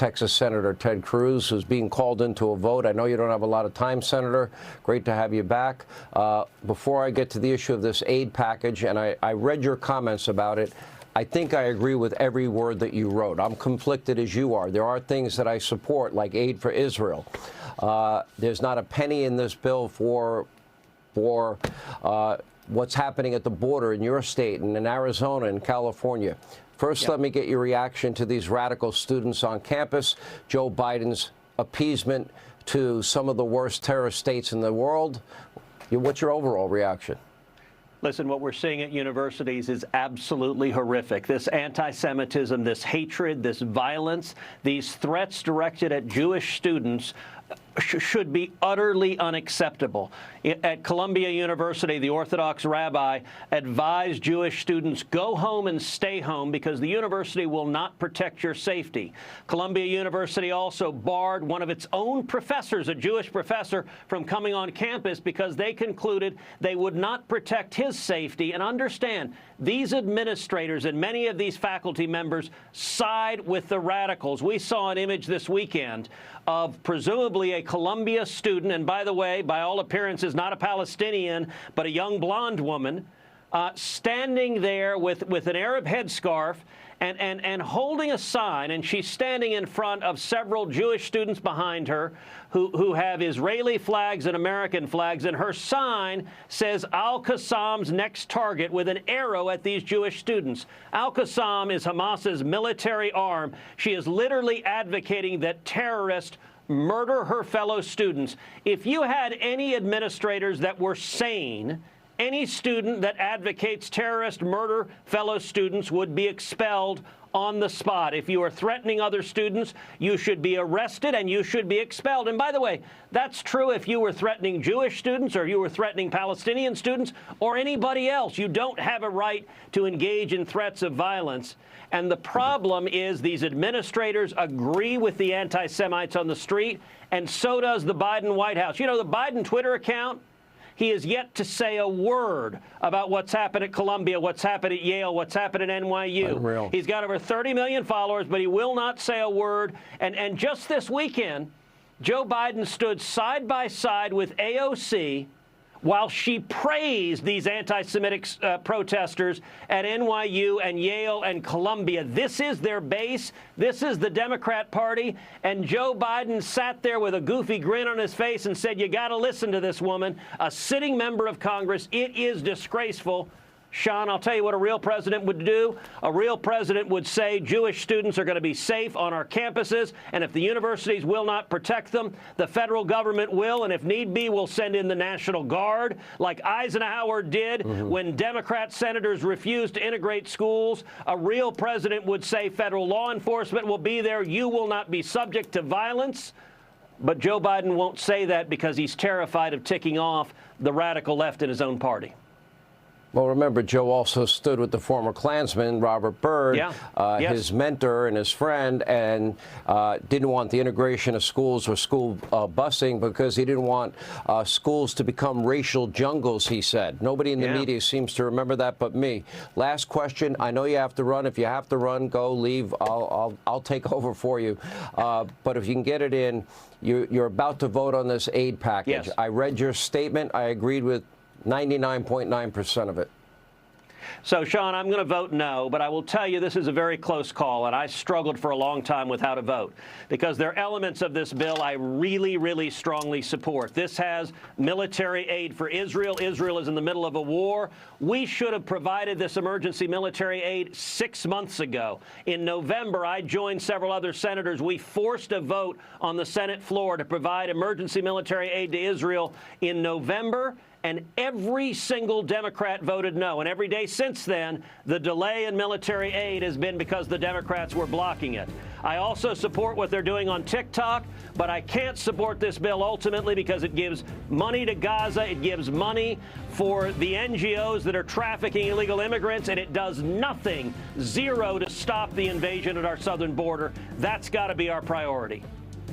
Texas Senator Ted Cruz, who's being called into a vote. I know you don't have a lot of time, Senator. Great to have you back. Before I get to the issue of this aid package, and I read your comments about it, I think I agree with every word that you wrote. I'm conflicted as you are. There are things that I support, like aid for Israel. There's not a penny in this bill for what's happening at the border in your state and in Arizona and California. First, let me get your reaction to these radical students on campus, Joe Biden's appeasement to some of the worst terrorist states in the world. What's your overall reaction? Listen, what we're seeing at universities is absolutely horrific. This anti-Semitism, this hatred, this violence, these threats directed at Jewish students should be utterly unacceptable. At Columbia University, the Orthodox rabbi advised Jewish students, go home and stay home because the university will not protect your safety. Columbia University also barred one of its own professors, a Jewish professor, from coming on campus because they concluded they would not protect his safety. And understand, these administrators and many of these faculty members side with the radicals. We saw an image this weekend of presumably a Columbia student, and by the way, by all appearances, not a Palestinian, but a young blonde woman, standing there with an Arab headscarf and holding a sign, and she's standing in front of several Jewish students behind her who have Israeli flags and American flags, and her sign says Al-Qassam's next target with an arrow at these Jewish students. Al-Qassam is Hamas's military arm. She is literally advocating that terrorists murder her fellow students. If you had any administrators that were sane, any student that advocates terrorist murder fellow students would be expelled on the spot. If you are threatening other students, you should be arrested and you should be expelled. And by the way, that's true if you were threatening Jewish students or you were threatening Palestinian students or anybody else. You don't have a right to engage in threats of violence. And the problem is these administrators agree with the anti-Semites on the street, and so does the Biden White House. You know, the Biden Twitter account, he has yet to say a word about what's happened at Columbia, what's happened at Yale, what's happened at NYU. Unreal. He's got over 30 million followers, but he will not say a word. And just this weekend, Joe Biden stood side by side with AOC while she praised these anti-Semitic protesters at NYU and Yale and Columbia. This is their base. This is the Democrat Party. And Joe Biden sat there with a goofy grin on his face and said, you got to listen to this woman, a sitting member of Congress. It is disgraceful. Sean, I'll tell you what a real president would do. A real president would say Jewish students are going to be safe on our campuses, and if the universities will not protect them, the federal government will, and if need be, we'll send in the National Guard, like Eisenhower did when Democrat senators refused to integrate schools. A real president would say federal law enforcement will be there. You will not be subject to violence. But Joe Biden won't say that because he's terrified of ticking off the radical left in his own party. Well, remember, Joe also stood with the former Klansman, Robert Byrd, his mentor and his friend, and didn't want the integration of schools or school busing because he didn't want schools to become racial jungles, he said. Nobody in the media seems to remember that but me. Last question. I know you have to run. If you have to run, go, leave. I'll take over for you. But if you can get it in, you're about to vote on this aid package. Yes. I read your statement. I agreed with 99.9% of it. So, Sean, I'm going to vote no, but I will tell you this is a very close call, and I struggled for a long time with how to vote because there are elements of this bill I really, really strongly support. This has military aid for Israel. Israel is in the middle of a war. We should have provided this emergency military aid 6 months ago. In November, I joined several other senators. We forced a vote on the Senate floor to provide emergency military aid to Israel in November, and every single Democrat voted no. And every day since then, the delay in military aid has been because the Democrats were blocking it. I also support what they're doing on TikTok, but I can't support this bill ultimately because it gives money to Gaza, it gives money for the NGOs that are trafficking illegal immigrants, and it does nothing, zero, to stop the invasion at our southern border. That's got to be our priority.